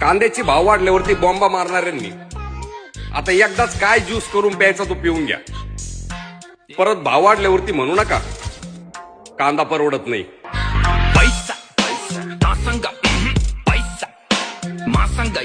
कांद्याची भाव वाढल्यावरती बॉम्बा मारणाऱ्यांनी आता एकदाच काय ज्यूस करून प्यायचा तो पिऊन घ्या. परत भाव वाढल्यावरती म्हणू नका कांदा परवडत नाही. पैसा पैसा मासंगा पैसा मासंगा